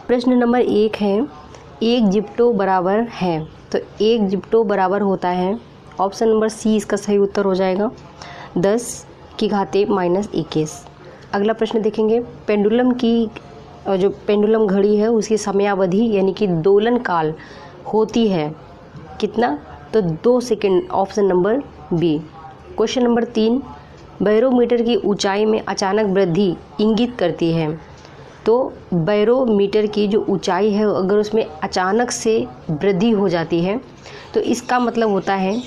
प्रश्न नंबर 1 है, एक जिप्टो बराबर है, तो एक जिप्टो बराबर होता है, ऑप्शन नंबर सी इसका सही उत्तर हो जाएगा 10⁻⁻21। अगला प्रश्न देखेंगे, पेंडुलम की जो पेंडुलम घड़ी है उसकी समयावधि यानी कि दोलन काल होती है कितना, तो 2 second, option number B. Question number 3, barometer की ऊंचाई में अचानक वृद्धि इंगित करती है, तो बैरोमीटर की जो ऊंचाई है अगर उसमें अचानक से वृद्धि हो जाती है तो इसका मतलब होता है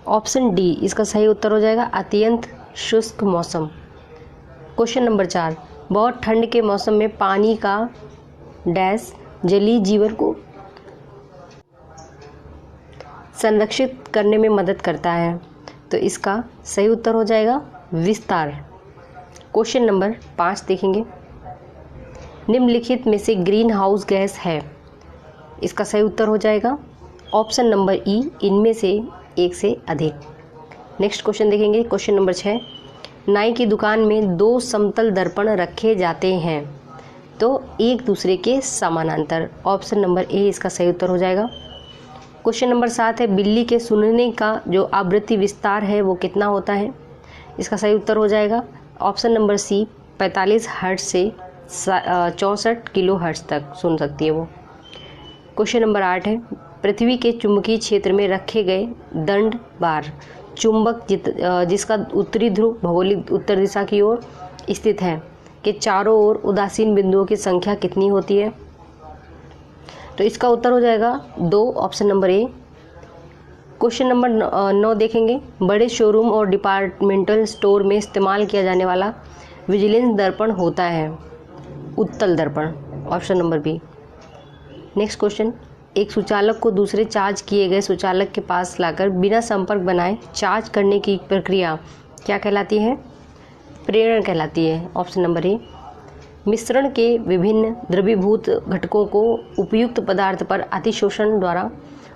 ऑप्शन डी इसका सही उत्तर हो जाएगा अत्यंत शुष्क मौसम। क्वेश्चन नंबर 4, बहुत ठंड के मौसम में पानी का डैश जलीय जीवन को संरक्षित करने में मदद करता है, तो इसका सही उत्तर हो जाएगा विस्तार। क्वेश्चन नंबर 5 देखेंगे, निम्नलिखित में से ग्रीन हाउस गैस है, इसका सही उत्तर हो जाएगा ऑप्शन नंबर ई, इनमें से एक से अधिक। नेक्स्ट क्वेश्चन देखेंगे, क्वेश्चन नंबर 6, नाई की दुकान में 2 समतल दर्पण रखे जाते हैं, तो एक दूसरे के समानांतर, ऑप्शन नंबर ए इसका सही उत्तर हो जाएगा। क्वेश्चन नंबर 7 है, बिल्ली के सुनने का जो आवृत्ति विस्तार है वो कितना होता है, इसका सही उत्तर हो जाएगा ऑप्शन नंबर सी 45 हर्ट्ज से 64 किलो हर्ट्ज तक सुन सकती है वो। क्वेश्चन नंबर 8 है, पृथ्वी के चुंबकीय क्षेत्र में रखे गए दंड बार चुंबक जिसका उत्तरी ध्रुव भौगोलिक उत्तर दिशा की ओर स्थित है के चारों ओर उदासीन बिंदुओं की संख्या कितनी होती है, तो इसका उत्तर हो जाएगा 2, option number A. Question number 9 देखेंगे, बड़े शोरूम और डिपार्टमेंटल स्टोर में इस्तेमाल किया जाने वाला विजिलेंस दर्पण होता है उत्तल दर्पण, option number B. Next question, एक सुचालक को दूसरे चार्ज किए गए सुचालक के पास लाकर बिना संपर्क बनाए चार्ज करने की प्रक्रिया क्या कहलाती है, प्रेरण कहलाती है, ऑप्शन नंबर ए। मिश्रण के विभिन्न द्रवीभूत घटकों को उपयुक्त पदार्थ पर अतिशोषण द्वारा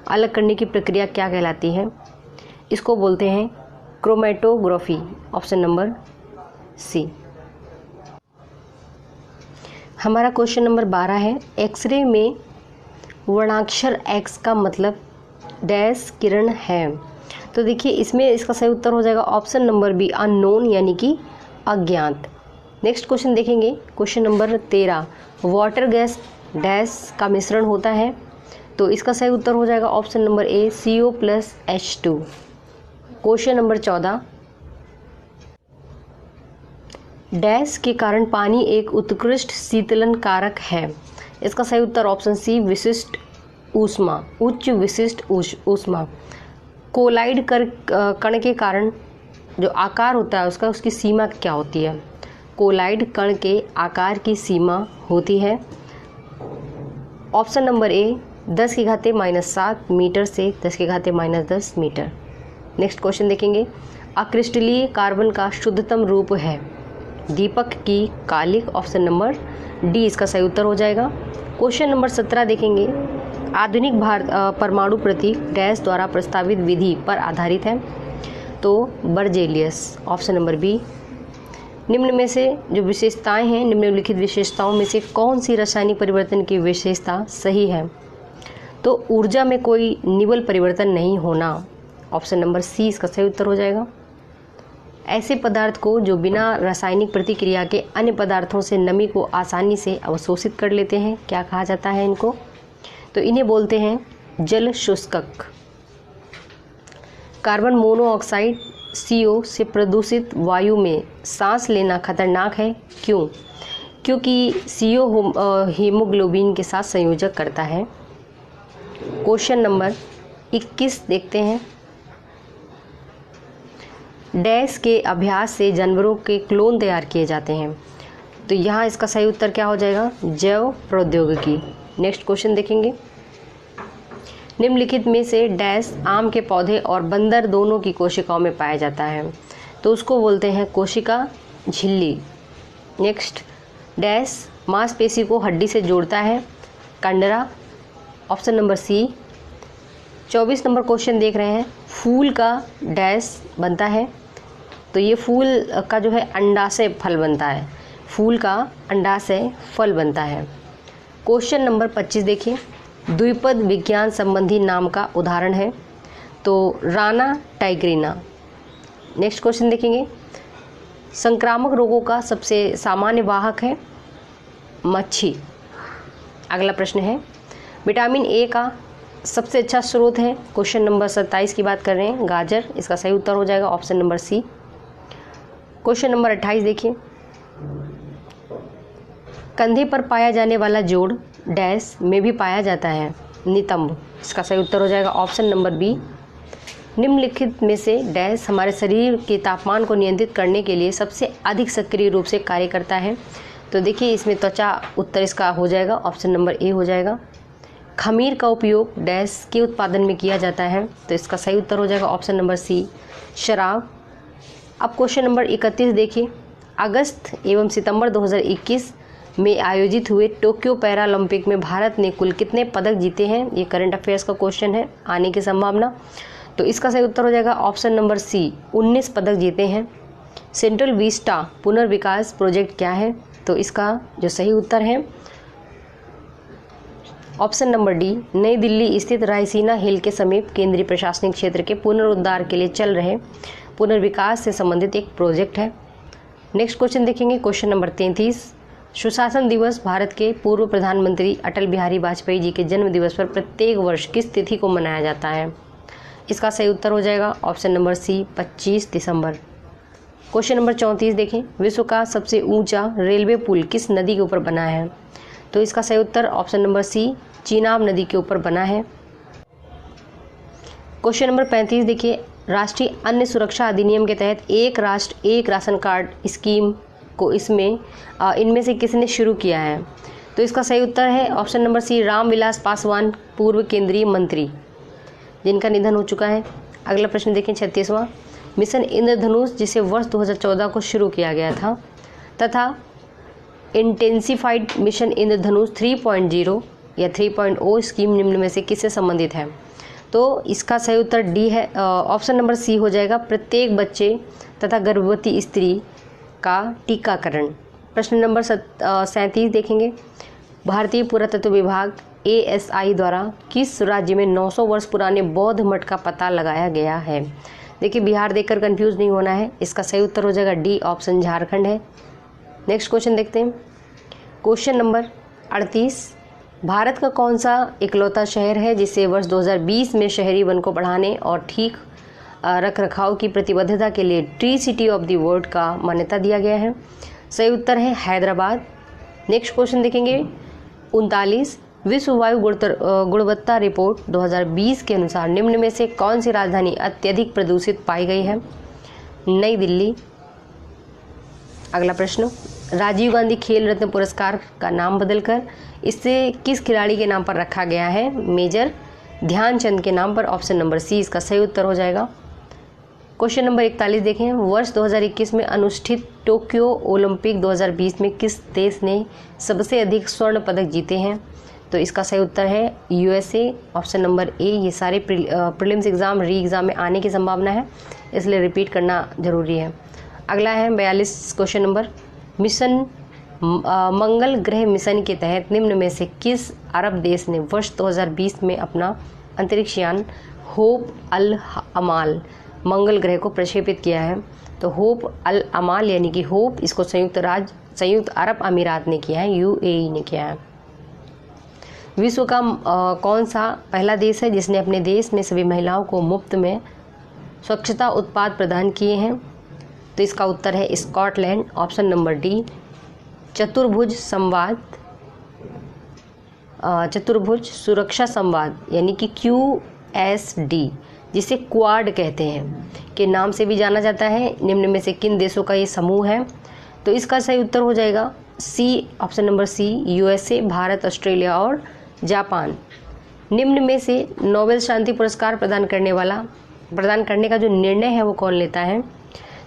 अलग करने की प्रक्रिया क्या कहलाती है, इसको बोलते हैं क्रोमेटोग्राफी, ऑप्शन नंबर सी। हमारा क्वेश्चन नंबर 12 है, एक्सरे में वर्णाक्षर एक्स का मतलब डैश किरण है, तो देखिए इसमें इसका सही उत्तर हो जाएगा ऑप्शन नंबर बी अननोन यानी कि अज्ञात। नेक्स्ट क्वेश्चन देखेंगे, question number 13, water gas dash का मिश्रण होता है, तो इसका सही उत्तर हो जाएगा option number A CO+H2। Question number 14, dash के कारण पानी एक उत्कृष्ट शीतलन कारक है, इसका सही उत्तर ऑप्शन सी विशिष्ट ऊष्मा, उच्च विशिष्ट ऊष्मा। कोलाइड कण के कारण जो आकार होता है उसका उसकी सीमा क्या होती है, कोलाइड कण के आकार की सीमा होती है ऑप्शन नंबर ए 10⁻⁻7 मीटर से 10⁻⁻10 मीटर। नेक्स्ट क्वेश्चन देखेंगे, अक्रिस्टलीय कार्बन का शुद्धतम रूप है दीपक की कालिक, ऑप्शन नंबर डी इसका सही उत्तर हो जाएगा। क्वेश्चन नंबर 17 देखेंगे, आधुनिक परमाणु प्रतीक डैश द्वारा प्रस्तावित विधि पर आधारित है, तो बर्जेलियस, ऑप्शन नंबर बी। निम्न में से जो विशेषताएं हैं, निम्नलिखित विशेषताओं में से कौन सी रासायनिक परिवर्तन की विशेषता सही है, तो ऊर्जा में कोई निवल परिवर्तन नहीं होना, ऑप्शन नंबर सी इसका सही उत्तर हो जाएगा। ऐसे पदार्थ को जो बिना रासायनिक प्रतिक्रिया के अन्य पदार्थों से नमी को आसानी से अवशोषित कर लेते हैं, क्या कहा जाता है इनको, तो इन्हें बोलते हैं जल शुष्कक। कार्बन मोनोऑक्साइड CO से प्रदूषित वायु में सांस लेना खतरनाक है, क्यों, क्योंकि CO हीमोग्लोबिन के साथ संयोजक करता है। क्वेश्चन नंबर 21 देखते हैं, डैश के अभ्यास से जानवरों के क्लोन तैयार किए जाते हैं, तो यहाँ इसका सही उत्तर क्या हो जाएगा, जैव प्रौद्योगिकी। नेक्स्ट क्वेश्चन देखेंगे, निम्नलिखित में से डैश आम के पौधे और बंदर दोनों की कोशिकाओं में पाया जाता है, तो उसको बोलते हैं कोशिका झिल्ली। नेक्स्ट, डैश मांसपेशी को हड्डी से जोड़ता है, कंडरा, ऑप्शन नंबर सी। 24 नंबर क्वेश्चन देख रहे हैं, फूल का डैश बनता है, तो ये फूल का जो है अंडाशय फल बनता है, फूल का अंडाशय फल बनता है। क्वेश्चन नंबर 25 देखिए, द्विपद विज्ञान संबंधी नाम का उदाहरण है तो राना टाइग्रीना। नेक्स्ट क्वेश्चन देखेंगे, संक्रामक रोगों का सबसे सामान्य वाहक है मच्छी। अगला प्रश्न है, विटामिन ए का सबसे अच्छा स्रोत है। क्वेश्चन नंबर 27 की बात कर रहे हैं, गाजर। इसका सही उत्तर हो जाएगा option number C. Question number 28 देखिए, कंधे पर पाया जाने वाला जोड़ डैश में भी पाया जाता है नितंब। इसका सही उत्तर हो जाएगा ऑप्शन नंबर बी। निम्नलिखित में से डैश हमारे शरीर के तापमान को नियंत्रित करने के लिए सबसे अधिक सक्रिय रूप से कार्य करता है। तो देखिए इसमें त्वचा, उत्तर इसका हो जाएगा ऑप्शन नंबर ए हो जाएगा। खमीर का उपयोग डैश के उत्पादन में किया जाता है तो इसका सही उत्तर हो जाएगा ऑप्शन नंबर सी, शराब। अब क्वेश्चन नंबर 31 देखिए, अगस्त एवं सितंबर 2021 में आयोजित हुए टोक्यो पैरालंपिक में भारत ने कुल कितने पदक जीते हैं। ये करंट अफेयर्स का क्वेश्चन है, आने की संभावना। तो इसका सही उत्तर हो जाएगा ऑप्शन नंबर सी, 19 पदक जीते हैं। सेंट्रल विस्टा पुनर्विकास प्रोजेक्ट क्या है। तो इसका जो सही उत्तर है ऑप्शन नंबर डी, नई दिल्ली स्थित रायसीना हिल के समीप केंद्रीय प्रशासनिक क्षेत्र के पुनरुद्धार के लिए चल रहे पुनर्विकास से संबंधित एक प्रोजेक्ट है। नेक्स्ट क्वेश्चन देखेंगे, क्वेश्चन नंबर 33, सुशासन दिवस भारत के पूर्व प्रधानमंत्री अटल बिहारी वाजपेयी जी के जन्म दिवस पर प्रत्येक वर्ष किस तिथि को मनाया जाता है। इसका सही उत्तर हो जाएगा ऑप्शन नंबर सी, 25 दिसंबर। क्वेश्चन नंबर 34 देखें, विश्व का सबसे ऊंचा रेलवे पुल किस नदी के ऊपर बना है। तो इसका सही उत्तर ऑप्शन नंबर सी, चीनाब नदी के ऊपर बना है। क्वेश्चन नंबर 35 देखिए, राष्ट्रीय अन्न सुरक्षा अधिनियम के तहत एक राष्ट्र एक राशन कार्ड स्कीम को इनमें से किसने शुरू किया है। तो इसका सही उत्तर है option number C, Ram Vilas Paswan, पूर्व केंद्रीय मंत्री जिनका निधन हो चुका है। अगला प्रश्न देखें 36वां, मिशन इंद्रधनुष जिसे वर्ष 2014 को शुरू किया गया था तथा इंटेंसिफाइड मिशन इंद्रधनुष 3.0 या 3.0 स्कीम निम्न में से किससे संबंधित है। तो इसका सही उत्तर डी है, ऑप्शन नंबर सी हो जाएगा, प्रत्येक बच्चे तथा गर्भवती स्त्री का टीकाकरण। प्रश्न नंबर 37 देखेंगे, भारतीय पुरातत्व विभाग ASI द्वारा किस राज्य में 900 वर्ष पुराने बौद्ध मठ का पता लगाया गया है। देखिए बिहार देखकर कंफ्यूज नहीं होना है, इसका सही उत्तर हो जाएगा डी, ऑप्शन झारखंड है। नेक्स्ट क्वेश्चन देखते हैं, क्वेश्चन नंबर 38, भारत का कौन सा इकलौता शहर है जिसे वर्ष 2020 में शहरी वन को बढ़ाने और ठीक रख रखाव की प्रतिबद्धता के लिए tree city of the world का मान्यता दिया गया है। सही उत्तर है हैदराबाद। नेक्स्ट क्वेश्चन देखेंगे 39, विश्व वायु गुणवत्ता रिपोर्ट 2020 के अनुसार निम्न में से कौन सी राजधानी अत्यधिक प्रदूषित पाई गई है। नई दिल्ली। अगला प्रश्न, राजीव गांधी खेल रत्न पुरस्कार का नाम बदलकर इसे किस खिलाड़ी के नाम पर रखा गया है। मेजर ध्यानचंद के नाम पर, ऑप्शन नंबर सी इसका सही उत्तर हो जाएगा। क्वेश्चन नंबर 41 देखें, वर्ष 2021 में अनुष्ठित टोक्यो ओलंपिक 2020 में किस देश ने सबसे अधिक स्वर्ण पदक जीते हैं। तो इसका सही उत्तर है USA, ऑप्शन नंबर ए। ये सारे प्रीलिम्स एग्ज़ाम री एग्ज़ाम में आने की संभावना है, इसलिए रिपीट करना जरूरी है। अगला है 42 क्वेश्चन नंबर, मिशन मंगल ग्रह मिशन के तहत निम्न में से किस अरब देश ने वर्ष 2020 में अपना अंतरिक्ष यान होप अल अमाल मंगल ग्रह को प्रक्षेपित किया है। तो होप अल अमाल यानी कि होप, इसको संयुक्त अरब अमीरात ने किया है, UAE ने किया है। विश्व का कौन सा पहला देश है जिसने अपने देश में सभी महिलाओं को मुफ्त में स्वच्छता उत्पाद प्रदान किए हैं। तो इसका उत्तर है स्कॉटलैंड, ऑप्शन नंबर डी। चतुर्भुज सुरक्षा संवाद यानी कि QSD जिसे क्वाड कहते हैं के नाम से भी जाना जाता है, निम्न में से किन देशों का ये समूह है। तो इसका सही उत्तर हो जाएगा C, option number C, USA, Bharat, Australia और जापान। निम्न में से नोबेल शांति पुरस्कार प्रदान करने का जो निर्णय है वो कौन लेता है।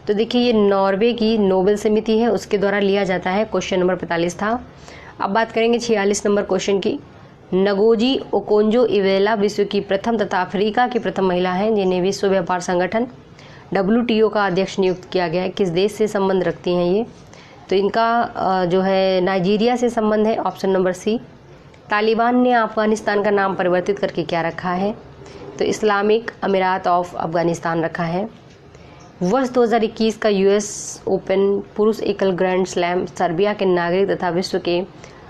तो देखिए ये नॉर्वे की नोबेल समिति है, उसके द्वारा लिया जाता है। क्वेश्चन नंबर 45 था। अब बात करेंगे 46 नंबर क्वेश्चन की। नगोजी ओकोंजो इवेला विश्व की प्रथम तथा अफ्रीका की प्रथम महिला हैं जिन्हें विश्व व्यापार संगठन WTO का अध्यक्ष नियुक्त किया गया है। किस देश से संबंध रखती हैं ये। तो इनका जो है नाइजीरिया से संबंध है, ऑप्शन नंबर सी। तालिबान ने अफ़गानिस्तान का नाम परिवर्तित करके क्या रखा है? तो इस्लामिक अमीरात ऑफ अफ़गानिस्तान रखा है। वर्ष 2021 का यूएस ओपन पुरुष एकल ग्रैंड स्लैम सर्बिया के नागरिक तथा विश्व के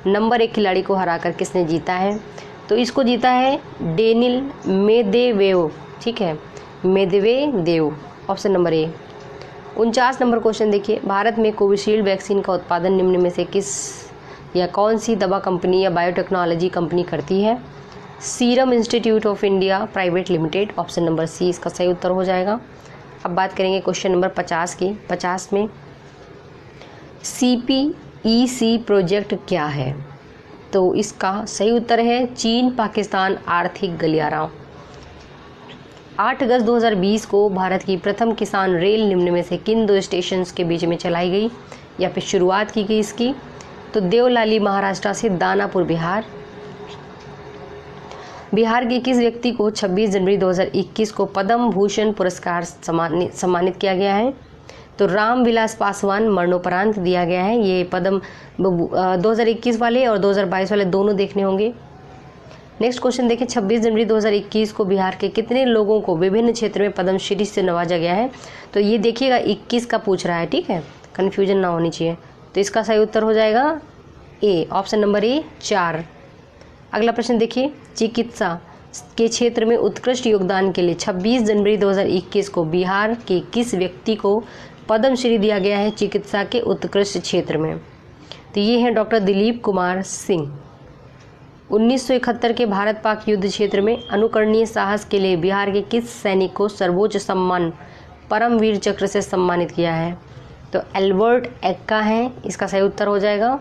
नंबर 1 खिलाड़ी को हराकर किसने जीता है? तो इसको जीता है डेनिल मेदवेदेव, ठीक है, Medvedev, option number A. 49 number question देखिए, भारत में कोविशील्ड वैक्सीन का उत्पादन निम्न में से किस या कौन सी दवा कंपनी या बायोटेक्नोलॉजी कंपनी करती है? Serum institute of India private limited, option number C इसका सही उत्तर हो जाएगा। अब बात करेंगे क्वेश्चन नंबर 50 की। 50 में CPEC प्रोजेक्ट क्या है? तो इसका सही उत्तर है चीन पाकिस्तान आर्थिक गलियारा। 8 अगस्त 2020 को भारत की प्रथम किसान रेल निम्न में से किन 2 स्टेशन के बीच में चलाई गई या फिर शुरुआत की गई इसकी? तो देवलाली महाराष्ट्र से दानापुर बिहार। बिहार के किस व्यक्ति को 26 जनवरी 2021 को पद्म भूषण पुरस्कार सम्मानित किया गया है? तो रामविलास पासवान मरणोपरांत दिया गया है। ये पद्म 2021 वाले और 2022 वाले दोनों देखने होंगे। नेक्स्ट क्वेश्चन देखिए, 26 जनवरी 2021 को बिहार के कितने लोगों को विभिन्न क्षेत्र में पद्मश्री से नवाजा गया है? तो ये देखिएगा 21 का पूछ रहा है, ठीक है, कन्फ्यूजन ना होनी चाहिए। तो इसका सही उत्तर हो जाएगा ए, ऑप्शन नंबर ए 4। अगला प्रश्न देखिए, चिकित्सा के क्षेत्र में उत्कृष्ट योगदान के लिए 26 जनवरी 2021 को बिहार के किस व्यक्ति को पद्मश्री दिया गया है चिकित्सा के उत्कृष्ट क्षेत्र में? तो ये हैं डॉक्टर दिलीप कुमार सिंह। 1971 के भारत पाक युद्ध क्षेत्र में अनुकरणीय साहस के लिए बिहार के किस सैनिक को सर्वोच्च सम्मान परमवीर चक्र से सम्मानित किया है? तो एल्बर्ट एक्का हैं, इसका सही उत्तर हो जाएगा।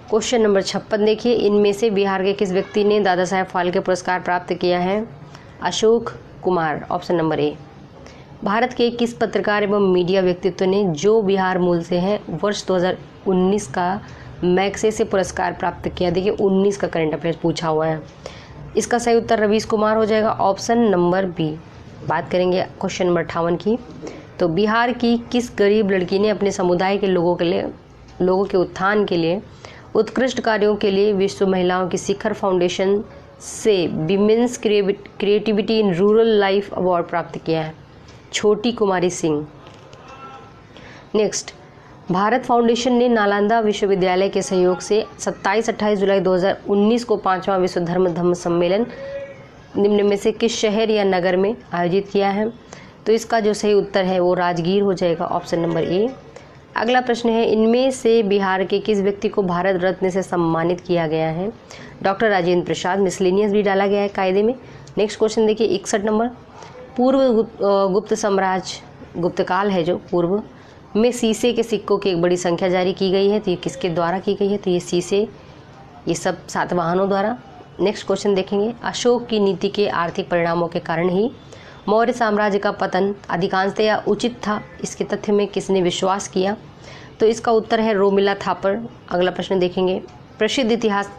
क्वेश्चन नंबर 56 देखिए, इनमें से बिहार के किस व्यक्ति ने दादा साहेब फाल्के पुरस्कार प्राप्त किया है? Ashok Kumar, option number A. Bharat के किस पत्रकार एवं मीडिया व्यक्तित्व ने जो बिहार मूल से हैं वर्ष 2019 का मैग्सेसे पुरस्कार प्राप्त किया? देखिए 19 का करंट अफेयर्स पूछा हुआ है। इसका सही उत्तर रवीश कुमार हो जाएगा, ऑप्शन नंबर बी। बात करेंगे क्वेश्चन नंबर 58 की। तो बिहार की किस गरीब लड़की ने अपने समुदाय के लोगों के उत्थान के लिए उत्कृष्ट कार्यों के लिए विश्व महिलाओं की शिखर फाउंडेशन से women's creativity in rural life award प्राप्त किया है? छोटी कुमारी सिंह। नेक्स्ट, भारत फाउंडेशन ने नालंदा विश्वविद्यालय के सहयोग से 27-28 जुलाई 2019 को 5वां विश्व धम्म सम्मेलन निम्न में से किस शहर या नगर में आयोजित किया है? तो इसका जो सही उत्तर है वो राजगीर हो जाएगा, ऑप्शन नंबर ए। अगला प्रश्न है, इनमें से बिहार के किस व्यक्ति को भारत रत्न से सम्मानित किया गया है? डॉक्टर राजेंद्र प्रसाद। मिसलेनियस भी डाला गया है कायदे में। नेक्स्ट क्वेश्चन देखिए 61 नंबर, पूर्व गुप्त साम्राज्य गुप्तकाल है जो पूर्व में शीशे के सिक्कों की एक बड़ी संख्या जारी की गई है, तो ये किसके द्वारा की गई है? तो ये शीशे, ये सब सातवाहनों द्वारा। नेक्स्ट क्वेश्चन देखेंगे, अशोक की नीति के आर्थिक परिणामों के कारण ही मौर्य साम्राज्य का पतन अधिकांशतया उचित था, इसके तथ्य में किसने विश्वास किया? तो इसका उत्तर है रोमिला थापर। अगला प्रश्न देखेंगे, प्रसिद्ध इतिहास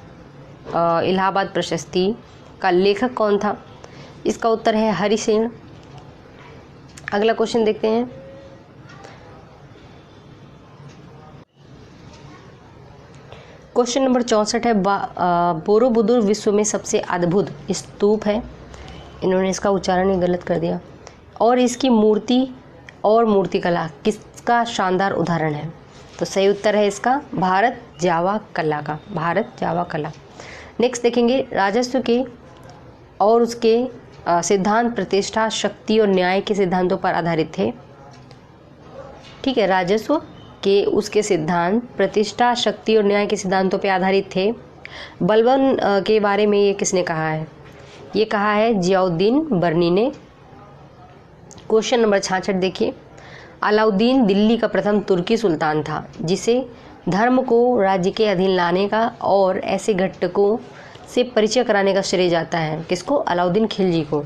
इलाहाबाद प्रशस्ति का लेखक कौन था? इसका उत्तर है हरिसेन। अगला क्वेश्चन देखते हैं, क्वेश्चन नंबर 64 है, बोरोबुदुर विश्व में सबसे अद्भुत स्तूप है। इन्होंने इसका उच्चारण ही गलत कर दिया। और इसकी मूर्ति और मूर्तिकला किसका शानदार उदाहरण है? तो सही उत्तर है इसका भारत जावा कला का, भारत जावा कला। नेक्स्ट देखेंगे, राजस्व के और उसके सिद्धांत प्रतिष्ठा, शक्ति और न्याय के सिद्धांतों पर आधारित थे। ठीक है, राजस्व के उसके सिद्धांत प्रतिष्ठा, शक्ति और न्याय के सिद्धांतों पर आधारित थे। बलबन के बारे में ये किसने कहा है? ये कहा है जियाउद्दीन बर्नी ने। क्वेश्चन नंबर 66 देखिए, अलाउद्दीन दिल्ली का प्रथम तुर्की सुल्तान था जिसे धर्म को राज्य के अधीन लाने का और ऐसे घटकों से परिचय कराने का श्रेय जाता है। किसको? अलाउद्दीन खिलजी को।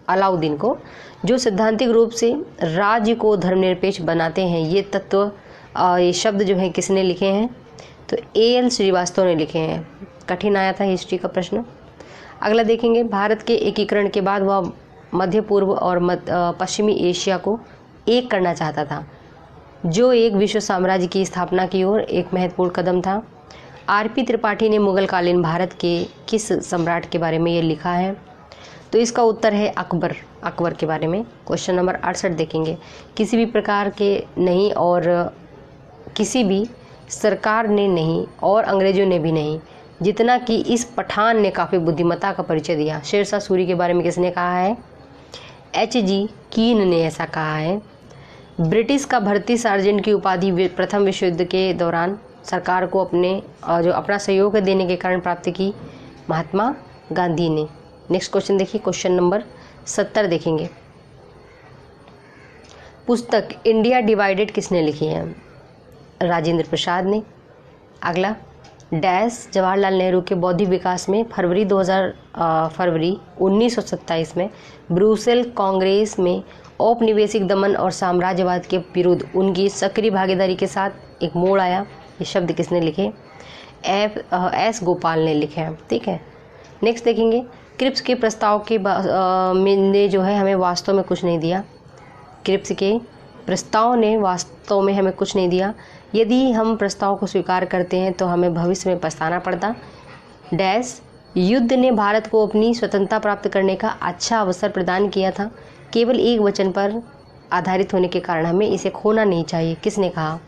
अलाउद्दीन को, जो सैद्धांतिक रूप से राज्य को धर्मनिरपेक्ष बनाते हैं। ये तत्व ये शब्द जो है किसने लिखे हैं? तो A.L. श्रीवास्तव ने लिखे हैं। कठिन आया था हिस्ट्री का प्रश्न। अगला देखेंगे, भारत के एकीकरण के बाद वह मध्य पूर्व और पश्चिमी एशिया को एक करना चाहता था। जो एक विश्व साम्राज्य की स्थापना की ओर एक महत्वपूर्ण कदम था। आरपी त्रिपाठी ने मुगल कालीन भारत के किस सम्राट के बारे में ये लिखा है? तो इसका उत्तर है अकबर। अकबर के बारे में। क्वेश्चन नंबर 68 देखेंगे। किसी भी प्रकार के नहीं और किसी भी सरकार ने नहीं और अंग्रेजों ने भी नहीं, जितना कि इस पठान ने काफ़ी बुद्धिमत्ता का परिचय दिया। शेरशाह सूरी के बारे में किसने कहा है? H.G. कीन ने ऐसा कहा है। ब्रिटिश का भर्ती सार्जेंट की उपाधि प्रथम विश्व युद्ध के दौरान सरकार को अपना सहयोग देने के कारण प्राप्त की? महात्मा गांधी ने। नेक्स्ट क्वेश्चन देखिए, क्वेश्चन नंबर 70 देखेंगे। पुस्तक इंडिया डिवाइडेड किसने लिखी है? राजेंद्र प्रसाद ने। अगला, डैश जवाहरलाल नेहरू के बौद्धिक विकास में फरवरी 1927 में ब्रुसेल कांग्रेस में औपनिवेशिक दमन और साम्राज्यवाद के विरुद्ध उनकी सक्रिय भागीदारी के साथ एक मोड़ आया। ये शब्द किसने लिखे? एस गोपाल ने लिखे हैं। ठीक है। नेक्स्ट देखेंगे, क्रिप्स के प्रस्ताव के ने जो है हमें वास्तव में कुछ नहीं दिया। क्रिप्स के प्रस्ताव ने वास्तव में हमें कुछ नहीं दिया। यदि हम प्रस्ताव को स्वीकार करते हैं तो हमें भविष्य में पछताना पड़ता। डैश युद्ध ने भारत को अपनी स्वतंत्रता प्राप्त करने का अच्छा अवसर प्रदान किया था। केवल एक वचन पर आधारित होने के कारण हमें इसे खोना नहीं चाहिए। किसने कहा?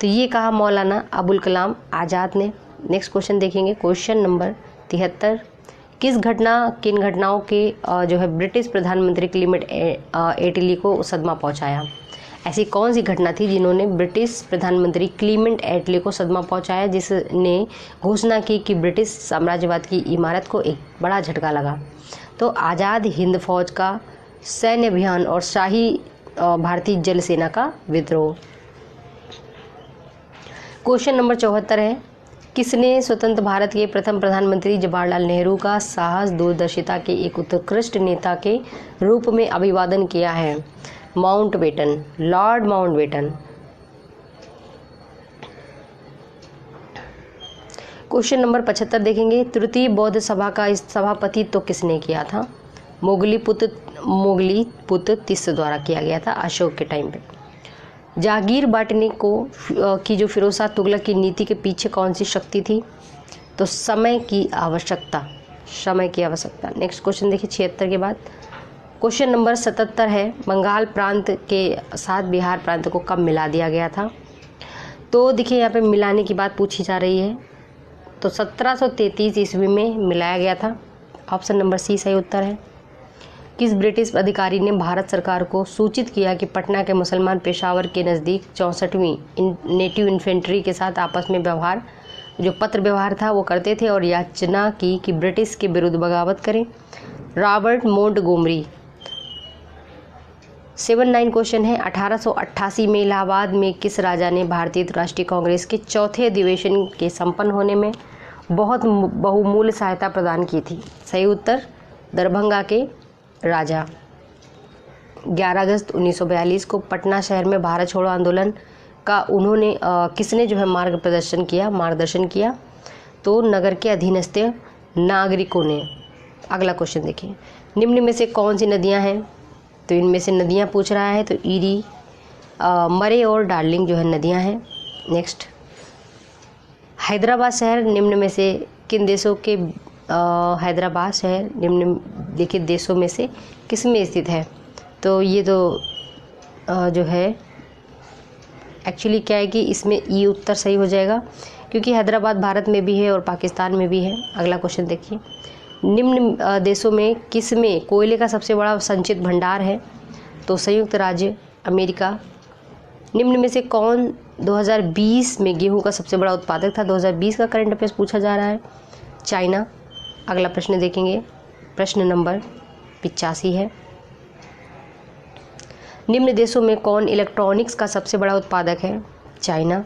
तो ये कहा मौलाना अबुल कलाम आज़ाद ने। नेक्स्ट क्वेश्चन देखेंगे, क्वेश्चन नंबर 73। किन घटनाओं के जो है ब्रिटिश प्रधानमंत्री क्लीमेंट एटली को सदमा पहुंचाया? ऐसी कौन सी घटना थी जिन्होंने ब्रिटिश प्रधानमंत्री क्लीमेंट एटली को सदमा पहुंचाया, जिसने घोषणा की कि ब्रिटिश साम्राज्यवाद की इमारत को एक बड़ा झटका लगा? तो आज़ाद हिंद फौज का सैन्य अभियान और शाही भारतीय जल सेना का विद्रोह। क्वेश्चन नंबर 74 है, किसने स्वतंत्र भारत के प्रथम प्रधानमंत्री जवाहरलाल नेहरू का साहस दूरदर्शिता के एक उत्कृष्ट नेता के रूप में अभिवादन किया है? Mountbatten, Lord Mountbatten. Question number 75 देखेंगे, तृतीय बौद्ध सभा का सभापतित्व तो किसने किया था? मोगली पुत्र तिस्स द्वारा किया गया था अशोक के टाइम पे। जागीर बांटने की जो फिरोज शाह तुगलक की नीति के पीछे कौन सी शक्ति थी? तो समय की आवश्यकता। नेक्स्ट क्वेश्चन देखिए 76 के बाद। क्वेश्चन नंबर 77 है, बंगाल प्रांत के साथ बिहार प्रांत को कब मिला दिया गया था? तो देखिए यहाँ पे मिलाने की बात पूछी जा रही है। तो 1733 ईस्वी में मिलाया गया था। ऑप्शन नंबर सी सही उत्तर है। किस ब्रिटिश अधिकारी ने भारत सरकार को सूचित किया कि पटना के मुसलमान पेशावर के नज़दीक 64वीं नेटिव इन्फेंट्री के साथ आपस में पत्र व्यवहार था वो करते थे और याचना की कि ब्रिटिश के विरुद्ध बगावत करें? Robert Montgomery. 79 क्वेश्चन है, 1888 में इलाहाबाद में किस राजा ने भारतीय राष्ट्रीय कांग्रेस के चौथे अधिवेशन के संपन्न होने में बहुत बहुमूल्य सहायता प्रदान की थी? सही उत्तर दरभंगा के राजा। 11 अगस्त 1942 को पटना शहर में भारत छोड़ो आंदोलन का किसने जो है मार्गदर्शन किया? तो नगर के अधीनस्थ नागरिकों ने। अगला क्वेश्चन देखिए, निम्न में से कौन सी नदियां हैं? तो इनमें से नदियां पूछ रहा है, तो ईरी, मरे और डार्लिंग जो है नदियां हैं। नेक्स्ट, हैदराबाद शहर निम्न में से किन देशों के हैदराबाद शहर निम्नलिखित देशों में से किस में स्थित है? तो ये तो जो है एक्चुअली क्या है कि इसमें ई उत्तर सही हो जाएगा, क्योंकि हैदराबाद भारत में भी है और पाकिस्तान में भी है। अगला क्वेश्चन देखिए, निम्न देशों में किस में कोयले का सबसे बड़ा संचित भंडार है? तो संयुक्त राज्य अमेरिका। निम्न में से कौन 2020 में गेहूं का सबसे बड़ा उत्पादक था? 2020 का करंट अफेयर्स पूछा जा रहा है। चाइना। अगला प्रश्न देखेंगे, प्रश्न नंबर 85 है, निम्न देशों में कौन इलेक्ट्रॉनिक्स का सबसे बड़ा उत्पादक है? चाइना।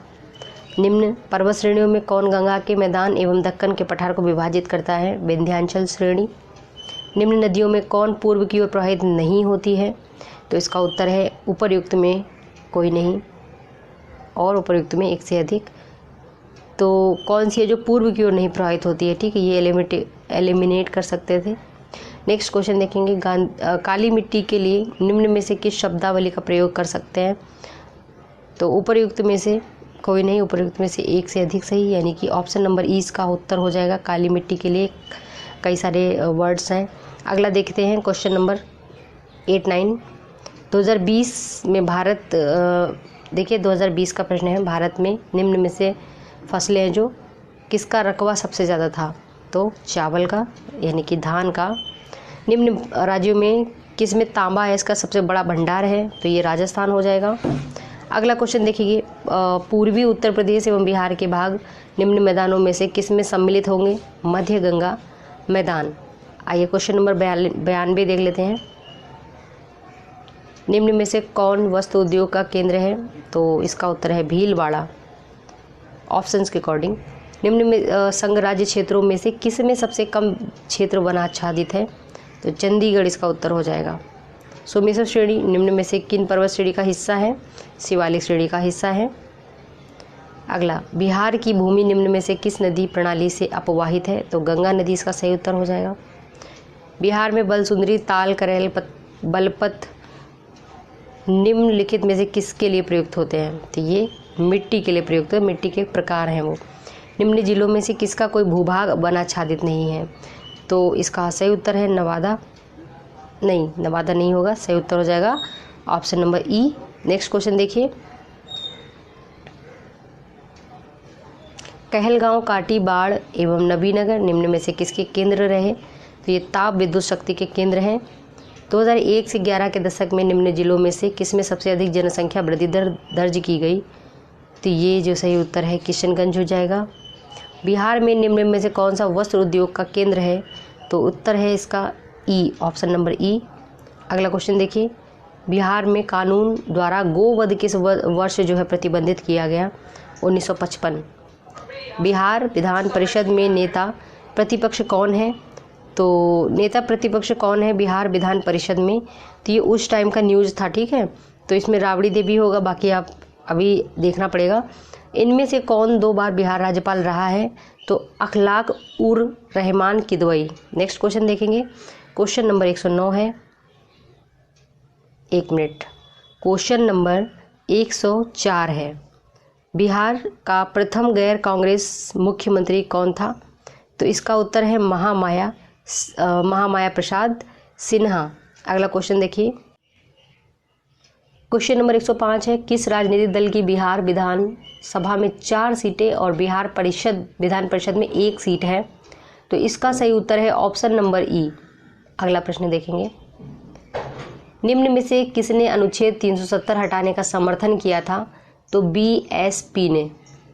निम्न पर्वत श्रेणियों में कौन गंगा के मैदान एवं दक्कन के पठार को विभाजित करता है? विंध्याचल श्रेणी। निम्न नदियों में कौन पूर्व की ओर प्रवाहित नहीं होती है? तो इसका उत्तर है उपर्युक्त में कोई नहीं और उपर्युक्त में एक से अधिक। तो कौन सी है जो पूर्व की ओर नहीं प्रवाहित होती है? ठीक है, ये एलिमिनेट कर सकते थे। नेक्स्ट क्वेश्चन देखेंगे, काली मिट्टी के लिए निम्न में से किस शब्दावली का प्रयोग कर सकते हैं? तो उपयुक्त में से कोई नहीं, उपयुक्त में से एक से अधिक सही, यानी कि ऑप्शन नंबर ई इसका उत्तर हो जाएगा। काली मिट्टी के लिए कई सारे वर्ड्स हैं। अगला देखते हैं क्वेश्चन नंबर 8-9। 2020 में भारत, देखिए 2020 का प्रश्न है, भारत में निम्न में से फसलें हैं जो किसका रकबा सबसे ज़्यादा था? तो चावल का, यानी कि धान का। निम्न राज्यों में किस में तांबा है इसका सबसे बड़ा भंडार है? तो ये राजस्थान हो जाएगा। अगला क्वेश्चन देखिए, पूर्वी उत्तर प्रदेश एवं बिहार के भाग निम्न मैदानों में से किस में सम्मिलित होंगे? मध्य गंगा मैदान। आइए क्वेश्चन नंबर 92 देख लेते हैं। निम्न में से कौन वस्त्र उद्योग का केंद्र है? तो इसका उत्तर है भीलवाड़ा, ऑप्शंस के अकॉर्डिंग। निम्न में संघ राज्य क्षेत्रों में से किस में सबसे कम क्षेत्र वन आच्छादित है? तो चंडीगढ़ इसका उत्तर हो जाएगा। सोमेश्वर श्रेणी निम्न में से किन पर्वत श्रेणी का हिस्सा है? शिवालिक श्रेणी का हिस्सा है। अगला, बिहार की भूमि निम्न में से किस नदी प्रणाली से अपवाहित है? तो गंगा नदी इसका सही उत्तर हो जाएगा। बिहार में बलसुंदरी, ताल, करेल, बलपत निम्नलिखित में से किसके लिए प्रयुक्त होते हैं? तो ये मिट्टी के लिए प्रयुक्त है, मिट्टी के प्रकार हैं वो। निम्न जिलों में से किसका कोई भूभाग वन आच्छादित नहीं है? तो इसका सही उत्तर है नवादा। नहीं, नवादा नहीं होगा, सही उत्तर हो जाएगा ऑप्शन नंबर ई। नेक्स्ट क्वेश्चन देखिए, कहलगांव, काटी, बाढ़ एवं नबीनगर निम्न में से किसके केंद्र रहे? तो ये ताप विद्युत शक्ति के केंद्र हैं। 2001 से 11 के दशक में निम्न जिलों में से किसमें सबसे अधिक जनसंख्या वृद्धि दर दर्ज की गई? तो ये जो सही उत्तर है किशनगंज हो जाएगा। बिहार में निम्न में से कौन सा वस्त्र उद्योग का केंद्र है? तो उत्तर है इसका ई, ऑप्शन नंबर ई। अगला क्वेश्चन देखिए, बिहार में कानून द्वारा गोवध किस वर्ष जो है प्रतिबंधित किया गया? 1955। बिहार विधान परिषद में नेता प्रतिपक्ष कौन है? तो नेता प्रतिपक्ष कौन है बिहार विधान परिषद में? तो ये उस टाइम का न्यूज़ था, ठीक है। तो इसमें राबड़ी देवी होगा, बाकी आप अभी देखना पड़ेगा। इनमें से कौन 2 बार बिहार राज्यपाल रहा है? तो अखलाक उर रहमान किदवई। नेक्स्ट क्वेश्चन देखेंगे, क्वेश्चन नंबर 109 है। 1 मिनट, क्वेश्चन नंबर 104 है। बिहार का प्रथम गैर कांग्रेस मुख्यमंत्री कौन था? तो इसका उत्तर है महामाया प्रसाद सिन्हा। अगला क्वेश्चन देखिए, क्वेश्चन नंबर 105 है। किस राजनीतिक दल की बिहार विधान सभा में 4 सीटें और बिहार विधान परिषद में 1 सीट है? तो इसका सही उत्तर है ऑप्शन नंबर ई। अगला प्रश्न देखेंगे, निम्न में से किसने अनुच्छेद 370 हटाने का समर्थन किया था? तो बीएसपी ने।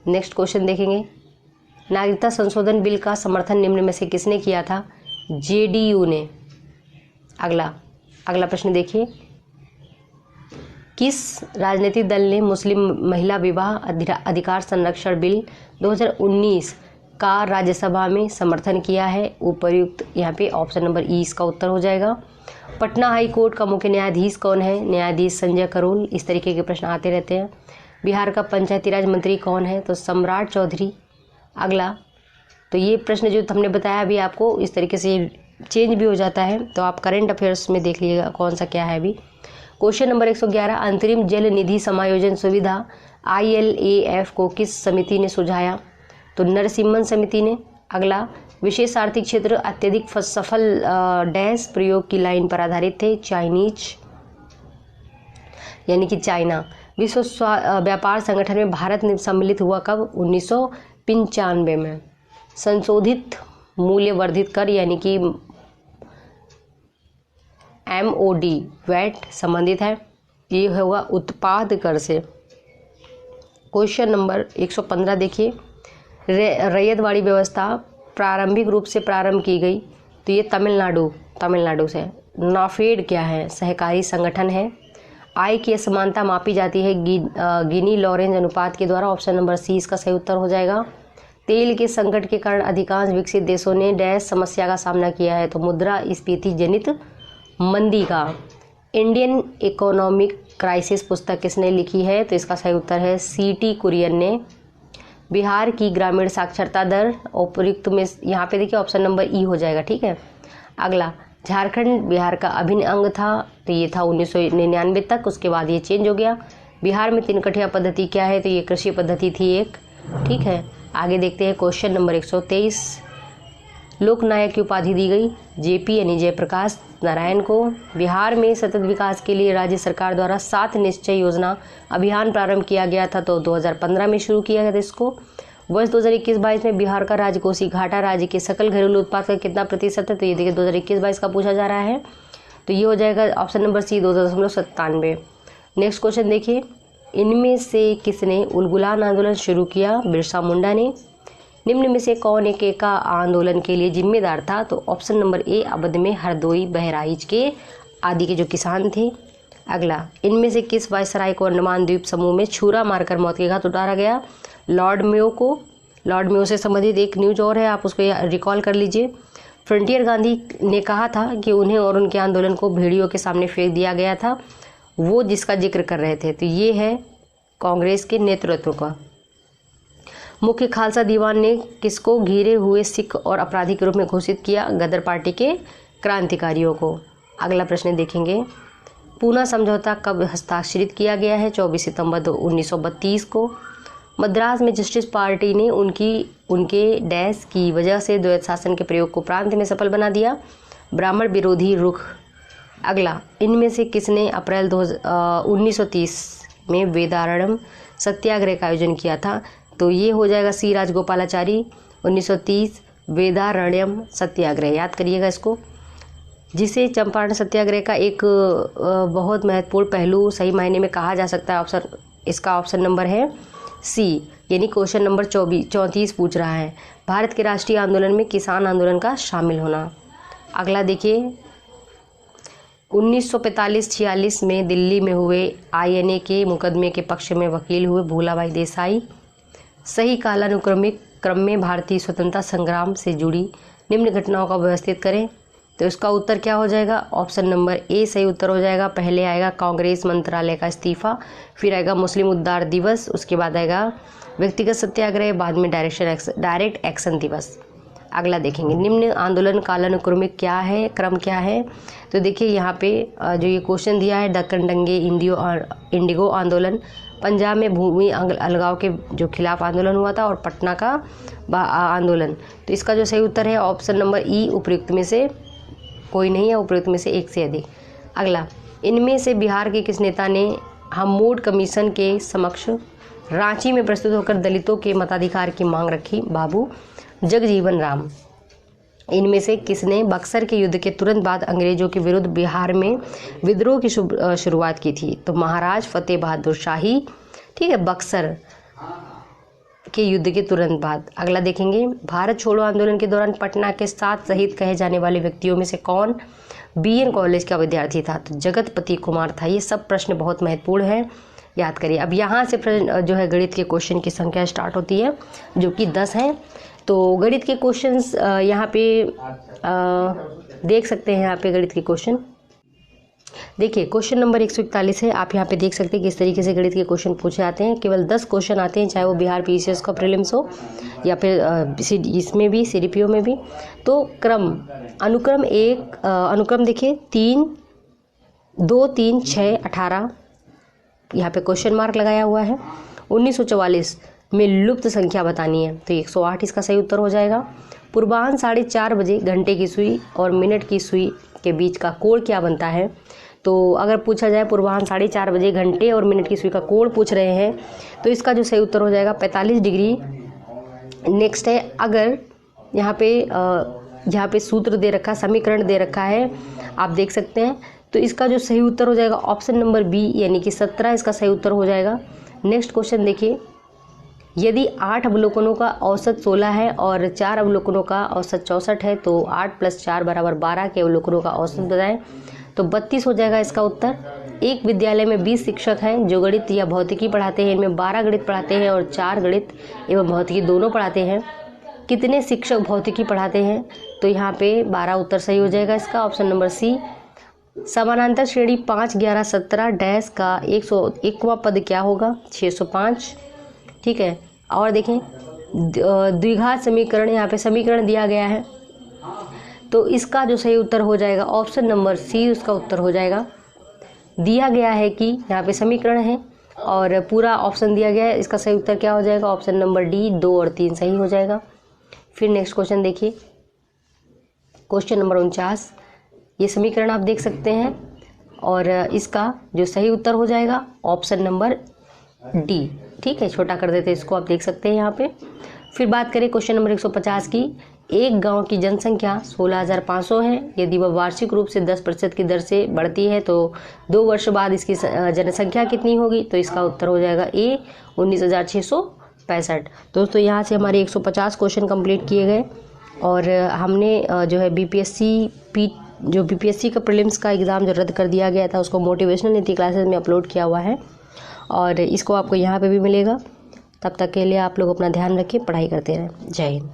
नेक्स्ट क्वेश्चन देखेंगे, नागरिकता संशोधन बिल का समर्थन निम्न में से किसने किया था? जेडीयू ने। अगला प्रश्न देखिए, किस राजनीतिक दल ने मुस्लिम महिला विवाह अधिकार संरक्षण बिल 2019 का राज्यसभा में समर्थन किया है? उपर्युक्त यहाँ पे ऑप्शन नंबर ई इसका उत्तर हो जाएगा। पटना हाई कोर्ट का मुख्य न्यायाधीश कौन है? न्यायाधीश संजय करोल। इस तरीके के प्रश्न आते रहते हैं। बिहार का पंचायती राज मंत्री कौन है? तो सम्राट चौधरी। अगला, तो ये प्रश्न जो हमने बताया अभी आपको, इस तरीके से चेंज भी हो जाता है, तो आप करेंट अफेयर्स में देख लीजिएगा कौन सा क्या है अभी। क्वेश्चन नंबर 111, अंतरिम जल निधि समायोजन सुविधा ILAF को किस समिति ने सुझाया? तो नरसिम्हन समिति ने। अगला, विशेष आर्थिक क्षेत्र अत्यधिक सफल डैश प्रयोग की लाइन पर आधारित थे? चाइनीज, यानी कि चाइना। विश्व व्यापार संगठन में भारत ने सम्मिलित हुआ कब? 1995 में। संशोधित मूल्य वर्धित कर, यानी कि MOD वैट संबंधित है, ये होगा उत्पाद कर से। क्वेश्चन नंबर 115 देखिए, रैयतवाड़ी व्यवस्था प्रारंभिक रूप से प्रारंभ की गई? तो ये तमिलनाडु से। नाफेड क्या है? सहकारी संगठन है। आय की असमानता मापी जाती है गिनी लॉरेंज अनुपात के द्वारा। ऑप्शन नंबर सी इसका सही उत्तर हो जाएगा। तेल के संकट के कारण अधिकांश विकसित देशों ने डैश समस्या का सामना किया है? तो मुद्रास्फीति जनित मंदी का। इंडियन इकोनॉमिक क्राइसिस पुस्तक किसने लिखी है? तो इसका सही उत्तर है CT कुरियन ने। बिहार की ग्रामीण साक्षरता दर उपयुक्त में, यहाँ पे देखिए ऑप्शन नंबर ई हो जाएगा, ठीक है। अगला, झारखंड बिहार का अभिन्न अंग था? तो ये था 1999 तक, उसके बाद ये चेंज हो गया। बिहार में 3 कठिया पद्धति क्या है? तो ये कृषि पद्धति थी एक। ठीक है, आगे देखते हैं क्वेश्चन नंबर 123। लोकनायक की उपाधि दी गई जेपी यानी जयप्रकाश नारायण को। बिहार में सतत विकास के लिए राज्य सरकार द्वारा 7 निश्चय योजना अभियान प्रारंभ किया गया था, तो 2015 में शुरू किया गया था इसको। वर्ष 2021-22 में बिहार का राजकोषीय घाटा राज्य के सकल घरेलू उत्पाद का कितना प्रतिशत है? तो ये देखिए 2021-22 का पूछा जा रहा है, तो ये हो जाएगा option number C 2.97। Next question देखिए, इनमें से किसने उलगुलान आंदोलन शुरू किया? बिरसा मुंडा ने। निम्न में से कौन एक एका आंदोलन के लिए जिम्मेदार था? तो ऑप्शन नंबर ए अवध में हरदोई बहराइच के आदि के जो किसान थे। अगला, इनमें से किस वायसराय को अंडमान द्वीप समूह में छुरा मारकर मौत के घाट उतारा गया? लॉर्ड मेयो को। लॉर्ड मेयो से संबंधित एक न्यूज और है, आप उसको रिकॉल कर लीजिए। फ्रंटियर गांधी ने कहा था कि उन्हें और उनके आंदोलन को भेड़ियों के सामने फेंक दिया गया था, वो जिसका जिक्र कर रहे थे, तो ये है कांग्रेस के नेतृत्व का। मुख्य खालसा दीवान ने किसको घिरे हुए सिख और अपराधी के रूप में घोषित किया? गदर पार्टी के क्रांतिकारियों को। अगला प्रश्न देखेंगे, पूना समझौता कब हस्ताक्षरित किया गया है? 24 सितंबर 1932 को। मद्रास में जस्टिस पार्टी ने उनके डैश की वजह से द्वैत शासन के प्रयोग को प्रांत में सफल बना दिया। ब्राह्मण विरोधी रुख। अगला, इनमें से किसने अप्रैल 1930 में वेदारण्यम सत्याग्रह का आयोजन किया था? तो ये हो जाएगा सी राजगोपालाचारी। 1930 वेदारण्यम सत्याग्रह, याद करिएगा इसको, जिसे चंपारण सत्याग्रह का एक बहुत महत्वपूर्ण पहलू सही मायने में कहा जा सकता है। ऑप्शन, इसका ऑप्शन नंबर है सी, यानी क्वेश्चन नंबर 34 पूछ रहा है, भारत के राष्ट्रीय आंदोलन में किसान आंदोलन का शामिल होना। अगला देखिए, 1945-46 में दिल्ली में हुए INA के मुकदमे के पक्ष में वकील हुए भूलाभाई देसाई। सही कालानुक्रमिक क्रम में भारतीय स्वतंत्रता संग्राम से जुड़ी निम्न घटनाओं का व्यवस्थित करें। तो इसका उत्तर क्या हो जाएगा? ऑप्शन नंबर ए सही उत्तर हो जाएगा। पहले आएगा कांग्रेस मंत्रालय का इस्तीफा, फिर आएगा मुस्लिम उद्धार दिवस, उसके बाद आएगा व्यक्तिगत सत्याग्रह, बाद में डायरेक्ट एक्शन दिवस। अगला देखेंगे, निम्न आंदोलन कालानुक्रमिक क्या है, क्रम क्या है? तो देखिए यहाँ पे जो ये क्वेश्चन दिया है, दक्कन दंगे, इंडिगो आंदोलन, पंजाब में भूमि अलगाव के जो खिलाफ आंदोलन हुआ था, और पटना का आंदोलन। तो इसका जो सही उत्तर है ऑप्शन नंबर ई, उपयुक्त में से कोई नहीं है, उपयुक्त में से एक से अधिक। अगला, इनमें से बिहार के किस नेता ने हममूड कमीशन के समक्ष रांची में प्रस्तुत होकर दलितों के मताधिकार की मांग रखी? बाबू जगजीवन राम। इनमें से किसने बक्सर के युद्ध के तुरंत बाद अंग्रेजों के विरुद्ध बिहार में विद्रोह की शुरुआत की थी? तो महाराज फतेह बहादुर शाही। ठीक है, बक्सर के युद्ध के तुरंत बाद। अगला देखेंगे, भारत छोड़ो आंदोलन के दौरान पटना के 7 शहीद कहे जाने वाले व्यक्तियों में से कौन BN कॉलेज का विद्यार्थी था? तो जगतपति कुमार था। ये सब प्रश्न बहुत महत्वपूर्ण है, याद करिए। अब यहाँ से जो है गणित के क्वेश्चन की संख्या स्टार्ट होती है, जो कि 10 हैं। तो गणित के क्वेश्चंस यहाँ पे देख सकते हैं। यहाँ पे गणित के क्वेश्चन देखिए, क्वेश्चन नंबर 141 है। आप यहाँ पे देख सकते हैं किस तरीके से गणित के क्वेश्चन पूछे जाते हैं। केवल 10 क्वेश्चन आते हैं, चाहे वो बिहार PCS का प्रीलिम्स हो या फिर इसमें भी CDPO में भी। तो अनुक्रम अनुक्रम देखिए 3, 2, 3, 6, 18, यहाँ पे क्वेश्चन मार्क लगाया हुआ है। 1944 में लुप्त संख्या बतानी है, तो 108 इसका सही उत्तर हो जाएगा। पूर्वाह्न 4:30 बजे घंटे की सुई और मिनट की सुई के बीच का कोण क्या बनता है? तो अगर पूछा जाए पूर्वाह्न 4:30 बजे घंटे और मिनट की सुई का कोण पूछ रहे हैं, तो इसका जो सही उत्तर हो जाएगा 45 डिग्री। नेक्स्ट है, अगर यहाँ पे सूत्र दे रखा, समीकरण दे रखा है, आप देख सकते हैं, तो इसका जो सही उत्तर हो जाएगा ऑप्शन नंबर बी, यानी कि 17 इसका सही उत्तर हो जाएगा। नेक्स्ट क्वेश्चन देखिए, यदि 8 अवलोकनों का औसत 16 है और 4 अवलोकनों का औसत 64 है, तो 8 + 4 = 12 के अवलोकनों का औसत बताएं। तो 32 हो जाएगा इसका उत्तर। एक विद्यालय में 20 शिक्षक हैं जो गणित या भौतिकी पढ़ाते हैं। इनमें 12 गणित पढ़ाते हैं और 4 गणित एवं भौतिकी दोनों पढ़ाते हैं। कितने शिक्षक भौतिकी पढ़ाते हैं? तो यहाँ पे 12 उत्तर सही हो जाएगा इसका, ऑप्शन नंबर सी। समानांतर श्रेणी 5, 11, 17 डैश का 101वां पद क्या होगा? 605। ठीक है, और देखें द्विघात समीकरण, यहाँ पे समीकरण दिया गया है, तो इसका जो सही उत्तर हो जाएगा ऑप्शन नंबर सी उसका उत्तर हो जाएगा। दिया गया है कि यहाँ पे समीकरण है और पूरा ऑप्शन दिया गया है, इसका सही उत्तर क्या हो जाएगा? ऑप्शन नंबर डी, 2 और 3 सही हो जाएगा। फिर नेक्स्ट क्वेश्चन देखिए, क्वेश्चन नंबर 49। ये समीकरण आप देख सकते हैं और इसका जो सही उत्तर हो जाएगा ऑप्शन नंबर डी। ठीक है, छोटा कर देते हैं इसको, आप देख सकते हैं यहाँ पे। फिर बात करें क्वेश्चन नंबर 150 की। एक गांव की जनसंख्या 16,500 है। यदि वह वार्षिक रूप से 10% की दर से बढ़ती है तो 2 वर्ष बाद इसकी जनसंख्या कितनी होगी? तो इसका उत्तर हो जाएगा ए, 19,665। दोस्तों यहाँ से हमारे 150 क्वेश्चन कंप्लीट किए गए और हमने जो है बीपीएससी का प्रीलिम्स का एग्ज़ाम जो रद्द कर दिया गया था उसको मोटिवेशनल नीति क्लासेस में अपलोड किया हुआ है और इसको आपको यहाँ पे भी मिलेगा। तब तक के लिए आप लोग अपना ध्यान रखें, पढ़ाई करते रहें। जय हिंद।